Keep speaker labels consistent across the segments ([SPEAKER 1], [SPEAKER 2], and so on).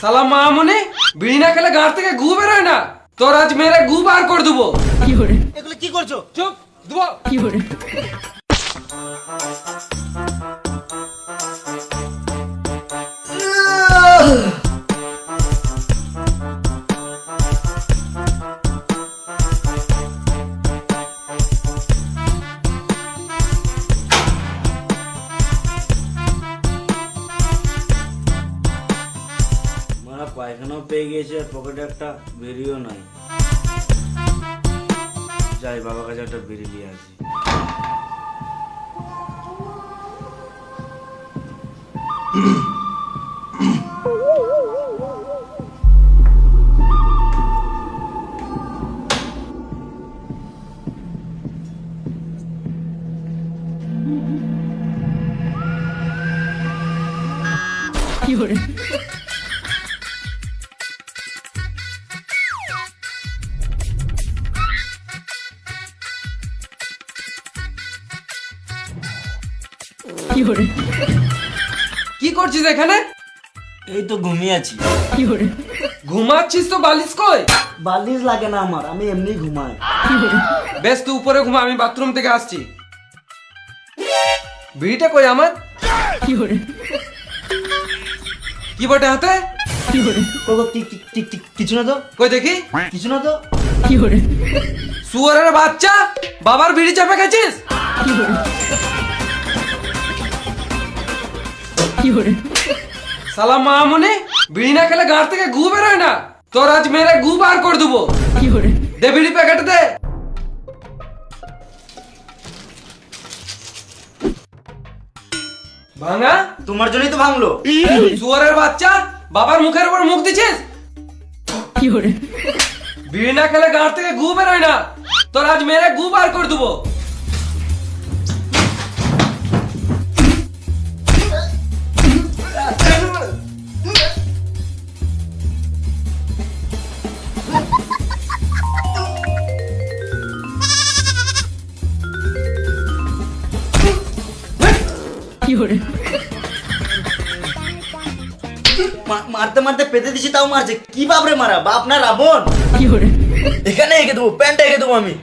[SPEAKER 1] সালা মামুনি বিড়ি না খেলে গাঁট থেকে গু বেরোয় না, তোর আজ মেরে গু বার করে দেবো।
[SPEAKER 2] এগুলো কি করছো?
[SPEAKER 1] চুপ দেবো।
[SPEAKER 2] মারা পায়খানাও পেয়ে গিয়েছে, পকেটে একটা বেরিয়েও নাই। যাই বাবার কাছে একটা বেরিয়ে নিয়ে আসি।
[SPEAKER 1] কি করছিস এখানে?
[SPEAKER 2] এই তো ঘুমিয়ে আছি।
[SPEAKER 1] ঘুমাচ্ছিস তো বালিশ কই?
[SPEAKER 2] বালিশ লাগে না আমার, আমি এমনি ঘুমাই।
[SPEAKER 1] বেশ তুই উপরে ঘুমা, আমি বাথরুম থেকে আসছি। বিড়িটা কই আমার? কি বটে হাতে?
[SPEAKER 2] কিছু না তো,
[SPEAKER 1] কই দেখি।
[SPEAKER 2] কিছু না তো।
[SPEAKER 1] শুয়োরের বাচ্চা, বাবার বিড়ি চাপে গেছিস? সালা মামুনি বিড়ি না খেলে গাঁট থেকে গু বেরোয় না, তোর আজ মেরে গু বার করে দেবো। দে বিড়ি প্যাকেট দে। ভাঙা
[SPEAKER 2] তোমার জন্যই তো ভাঙলো।
[SPEAKER 1] শুয়োরের বাচ্চা, বাবার মুখের উপর মুখ দিছিস। বিড়ি না খেলে গাঁট থেকে গু বেরোয় না, তোর আজ মেরে গু বার করে দেবো।
[SPEAKER 2] মারতে মারতে পেতে দিছি, তাও মারছে। কি বাপরে মারা, বাপ না রাবণ। এখানে এঁকে দেবো, প্যান্টটা এঁকে দেবো আমি।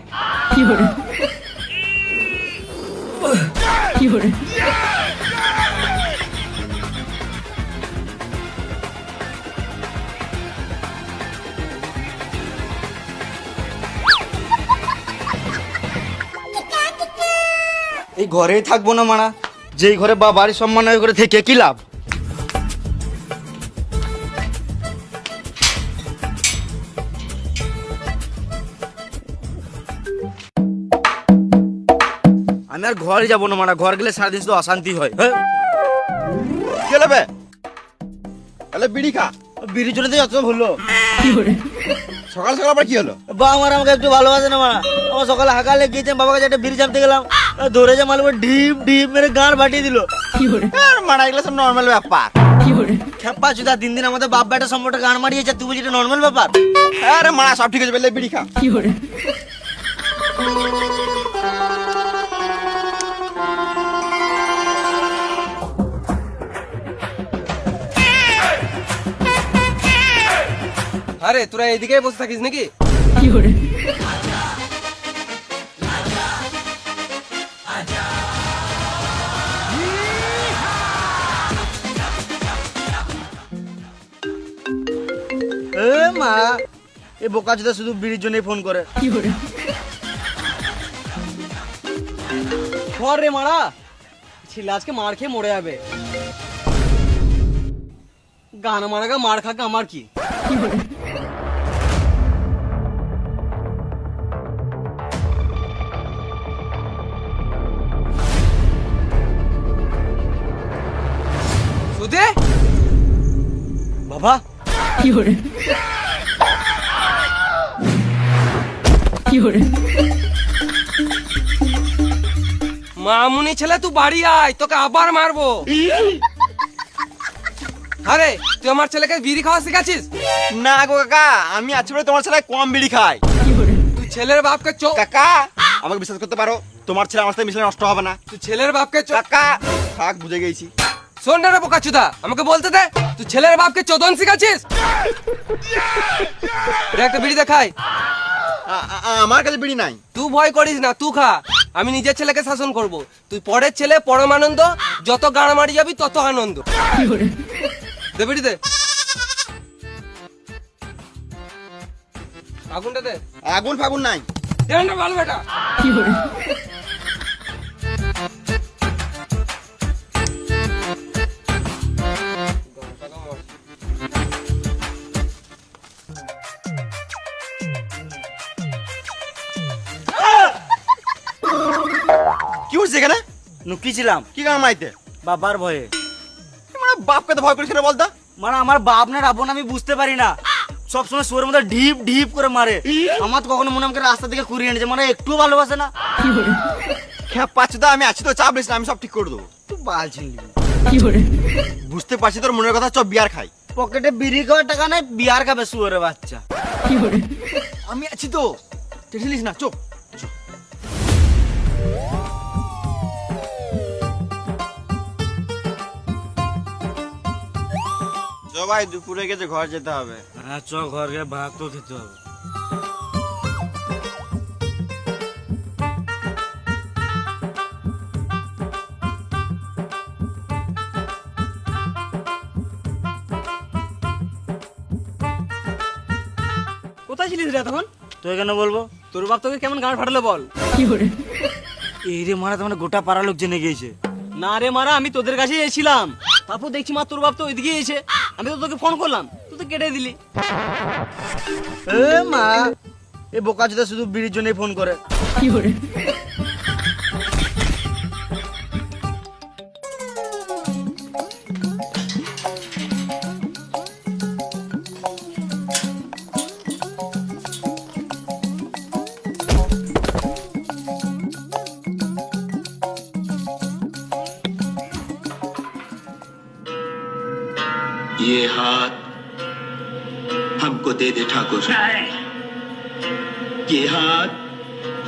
[SPEAKER 2] এই ঘরেই থাকবো না মারা, যেই ঘরে বা বাড়ির সম্মান ওই ঘরে থেকে কি লাভ। আমি আর ঘরে যাবো না মারা, ঘর গেলে সারাদিন শুধু অশান্তি হয়।
[SPEAKER 3] কি হলো বে? তাহলে বিড়ি খা।
[SPEAKER 2] বিড়ি চলে যত ভুললো।
[SPEAKER 3] সকাল সকাল আবার কি হলো?
[SPEAKER 2] বা আমার আমাকে একটু ভালোবাসে না মারা। আমার সকালে হাঁকালে গিয়েছে, বাবার কাছে একটা বিড়ি চাপতে গেলাম, ধরে যে মালুম ডিপ ডিপ মেরে গাঁড় ফাটিয়ে দিল।
[SPEAKER 3] আর মারা এগুলো সব নর্মাল ব্যাপার।
[SPEAKER 2] খেপা চুদা, দিন দিন আমাদের বাপ বেটা সম্পর্কে গান মারিয়েছে, তুই বুঝি নর্মাল ব্যাপার?
[SPEAKER 3] আরে মারা সব ঠিক আছে, বললে বিড়ি খা।
[SPEAKER 1] আরে তোরা এইদিকে বসে থাকিস নাকি?
[SPEAKER 2] এ মা, এ বোকা চুদা শুধু বিড়ির জন্যই ফোন করে। ধর রে মারা, ছেলে আজকে মার খেয়ে মরে যাবে। গান মারাগা মার খাকে আমার কি।
[SPEAKER 1] সুদে
[SPEAKER 2] বাবা
[SPEAKER 1] মামুনি ছেলে তুই বাড়ি আয়, তোকে আবার মারবো। আরে তুই আমার ছেলেকে বিড়ি খাওয়া শিখাচ্ছিস?
[SPEAKER 3] না গো কাকা, আমি আছি বলে তোমার ছেলে কম বিড়ি খায়।
[SPEAKER 1] তুই ছেলের বাপকে
[SPEAKER 3] কাকা আমাকে বিশ্বাস করতে পারো, তোমার ছেলে আমার সাথে মিশলে নষ্ট হবে না।
[SPEAKER 1] তুই ছেলের বাপকে
[SPEAKER 3] কাকা থাক, বুঝে গেছি।
[SPEAKER 1] শোন না রে বোকাচুদা, আমাকে বলতে দে, তুই ছেলের বাপকে চোদন শিখাচ্ছিস? রে একটা বিড়ি দেখাই।
[SPEAKER 3] আমার কাছে বিড়ি নাই।
[SPEAKER 1] তুই ভয় করিস না, তুই খা, আমি নিজের ছেলেকে শাসন করব। তুই পরের ছেলে পরমানন্দ, যত গাড়া মারি যাবি তত আনন্দ। দে বিড়ি দে, আগুনটা দে।
[SPEAKER 3] আগুন ফাগুন নাই।
[SPEAKER 1] দে না ভালো বেটা।
[SPEAKER 3] কি হচ্ছে এখানে?
[SPEAKER 2] নুকিছিলাম
[SPEAKER 3] কি গান মাইতে?
[SPEAKER 2] বাবার ভয়ে।
[SPEAKER 3] মানে বাপকে তো ভয় করিস না বলতা।
[SPEAKER 2] মানে আমার বাপ না রাবণ আমি বুঝতে পারি না, সবসময় সুরের মধ্যে ঢিপ ঢিপ করে মারে। আমার তো কখনো মনে আমাকে রাস্তা থেকে কুড়িয়ে এনেছে, মানে একটু ভালোবাসে না।
[SPEAKER 3] খ্যাপ পাচ্ছি তো, আমি আছি তো, চাপ নিস না, আমি সব ঠিক করে দেবো।
[SPEAKER 2] তুই বাল ছিনলি।
[SPEAKER 3] বুঝতে পারছি তোর মনের কথা, চপ বিয়ার খাই।
[SPEAKER 2] পকেটে বিড়ি খাওয়ার টাকা নাই, বিয়ার খাবে শুয়োরের বাচ্চা।
[SPEAKER 3] আমি আছি তো, টেনশন না, চোখ। ভাই দুপুরে গেছে, ঘর যেতে হবে।
[SPEAKER 2] হ্যাঁ চ, ঘর গিয়ে ভাত তো খেতে হবে।
[SPEAKER 4] কোথায় ছিলিস রে তখন?
[SPEAKER 2] তুই কেন বলবো?
[SPEAKER 4] তোর বাপ তোকে কেমন গাঁট ফাটালো বল?
[SPEAKER 2] এই রে মারা, তোমার গোটা পাড়া লোক জেনে গিয়েছে।
[SPEAKER 4] না রে মারা, আমি তোদের কাছেই এসেছিলাম, তারপর দেখছি মা তোর বাপ তো ওইদিকে এসে, আমি তো তোকে ফোন করলাম, তুই তো কেটে দিলি।
[SPEAKER 2] এ মা, এই বোকা চোদা শুধু বিড়ির জন্যই ফোন করে।
[SPEAKER 5] ये हाथ हमको दे दे ठाकुर, ये हाथ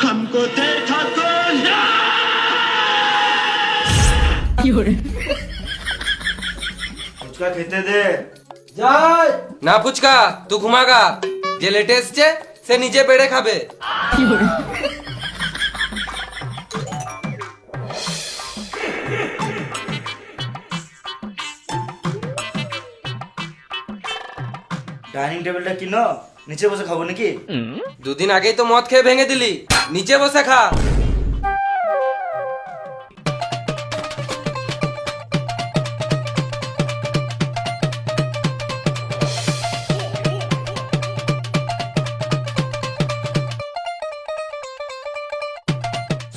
[SPEAKER 5] हमको दे ठाकुर।
[SPEAKER 2] ফুচকা খেতে দে।
[SPEAKER 1] না ফুচকা, তুই ঘুমাগা। যে লেটে এসছে সে নিজে বেড়ে খাবে।
[SPEAKER 2] ডাইনিং টেবিলটা কিনো, নিচে বসে খাবো নাকি?
[SPEAKER 1] দুদিন আগেই তো মদ খেয়ে ভেঙে দিলি, নিচে বসে খা।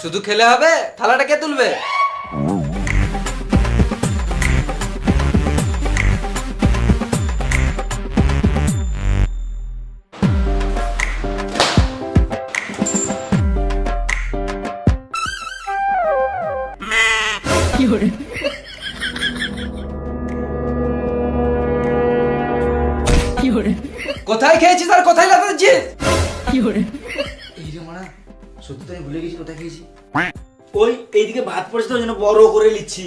[SPEAKER 1] শুধু খেলে হবে? থালাটা কে তুলবে? কোথায় খেয়েছিস আর কোথায় লাগাচ্ছিস?
[SPEAKER 2] এই রে মারা, সত্যি তো আমি ভুলে গেছি কোথায় খেয়েছি। ওই এইদিকে ভাত পড়েছে তো, ওই জন্য বড় করে নিচ্ছি।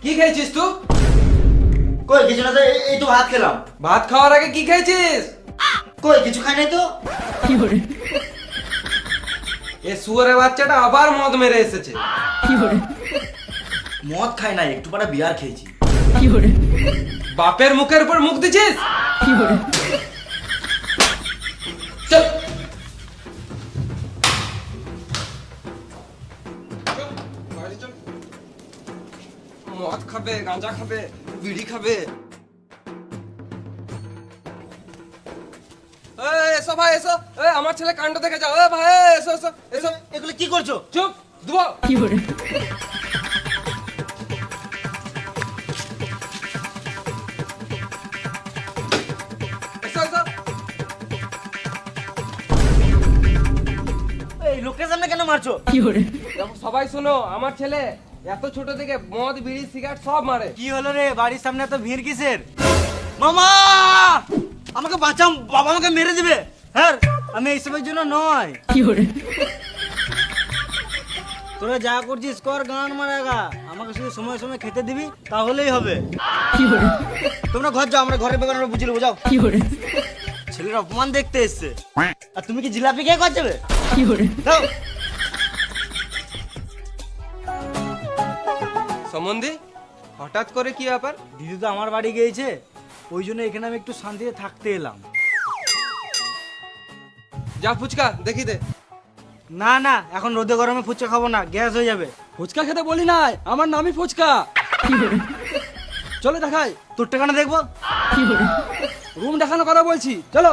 [SPEAKER 1] কি খেয়েছিস তুই?
[SPEAKER 2] কই কিছু না তো, এই তো ভাত খেলাম।
[SPEAKER 1] ভাত খাওয়ার আগে কি খেয়েছিস?
[SPEAKER 2] কই কিছু খাই নাই তো।
[SPEAKER 1] এ শুয়োরের বাচ্চাটা আবার মদ মেরে এসেছে।
[SPEAKER 2] মদ খাই নাই, একটু পাড়া বিয়ার খেয়েছি।
[SPEAKER 1] বাপের মুখের উপর মুখ দিছিস? চল। মদ খাবে, গাঁজা খাবে, বিড়ি খাবে। এসো ভাই এসো, আমার ছেলে কাণ্ড দেখে যাও। ভাই এসো এসো এসো।
[SPEAKER 2] এগুলো কি করছো?
[SPEAKER 1] চুপ, দুবো। এসো এসো।
[SPEAKER 2] এই লোকের সামনে কেন মারছো?
[SPEAKER 1] দেখো সবাই শোনো, আমার ছেলে এত ছোট থেকে মদ বিড়ি সিগারেট সব মারে।
[SPEAKER 2] কি হলো রে, বাড়ির সামনে এত ভিড় কিসের? মামা আমাকে বাঁচাও, বাবা আমাকে মেরে দিবে। হ্যাঁ আমি এইসবের জন্য নয়। তোরা যা করছিস কর, গান মারাগা, আমাকে শুধু সময় সময় খেতে দিবি তাহলেই হবে। তোমরা ঘর যাও, আমরা ঘরের ব্যাপার আমরা বুঝে নেবো, যাও। ছেলের অপমান দেখতে এসছে, আর তুমি কি জিলাপি খেয়ে ঘর যাবে? যাও।
[SPEAKER 1] সম্বন্ধে হঠাৎ করে কি ব্যাপার?
[SPEAKER 2] দিদি তো আমার বাড়ি গিয়েছে, ওই জন্য এখানে আমি একটু শান্তিতে থাকতে এলাম।
[SPEAKER 1] যা ফুচকা দেখি দে।
[SPEAKER 2] না না, এখন রোদে গরমে ফুচকা খাবো না, গ্যাস হয়ে যাবে।
[SPEAKER 4] ফুচকা খেতে বলি নাই, আমার নামই ফুচকা। চলে দেখাই,
[SPEAKER 2] তোর টাকাটা দেখবো।
[SPEAKER 4] রুম দেখানো কথা বলছি, চলো।